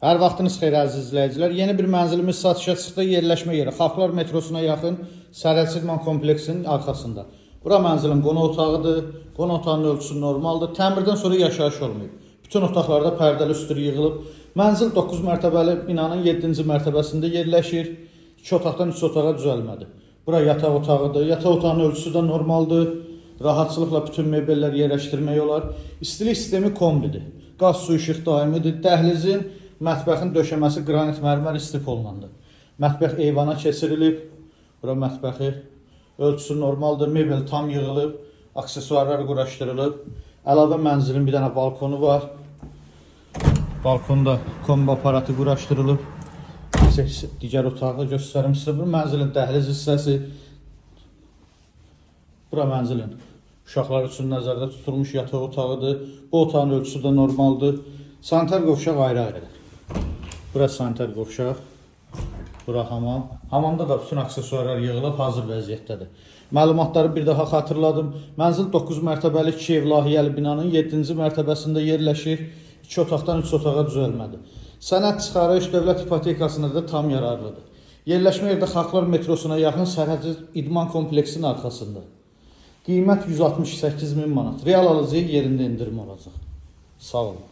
Hər vaxtınız xeyir əziz izləyicilər. Yeni bir mənzilimiz satışa çıxdı. Yerləşmə yeri Xalqlar metrosuna yaxın Sərhəd İdman kompleksinin arxasında. Bura mənzilin qonaq otağıdır. Qonaq otağının ölçüsü normaldır. Təmirdən sonra yaşayış olmayıb. Bütün otaqlarda pərdəli üstür yığılıb. Mənzil 9 mərtəbəli binanın 7-ci mərtəbəsində yerləşir. 2 otaqdan 3 otağa düzəlmədi. Bura yataq otağıdır. Yataq otağının ölçüsü də normaldır. Rahatçılıqla bütün mebellər yerləşdirmək olar. İstilik sistemi kombidir. Qaz, su, işıq daimidir. Dəhlizin, mətbəxin döşəməsi qranit mərmər istif olunandır. Mətbəx eyvana keçirilib. Bura mətbəxi. Ölçüsü normaldır. Mebel tam yığılıb. Aksesuarlar quraşdırılıb. Əlavə mənzilin bir dənə balkonu var. Balkonda kombi aparatı quraşdırılıb. Digər otağı göstərim sizə. Bu mənzilin dəhliz hissəsi. Bura mənzilin uşaqlar üçün nəzərdə tutulmuş yataq otağıdır. Bu otağın ölçüsü də normaldır. Sanitar qovşaq ayrı-ayrıdır. Bura sanitar qovşaq. Bura hamam. Hamamda da bütün aksesuarlar yığılıb, hazır vəziyyətdədir. Məlumatları bir daha xatırladım. Mənzil 9 mərtəbəli 2 ev layihəli binanın 7-ci mərtəbəsində yerləşir. 2 otaqdan 3 otağa düzəlmədi. Sənəd çıxarış dövlət ipotekasında da tam yararlıdır. Yerləşmə yerdə Xalqlar metrosuna yaxın Sərhəd İdman kompleksinin arxasında. Qiymət 168.000 manat. Real alıcıya yerində indirim olacaq. Sağ olun.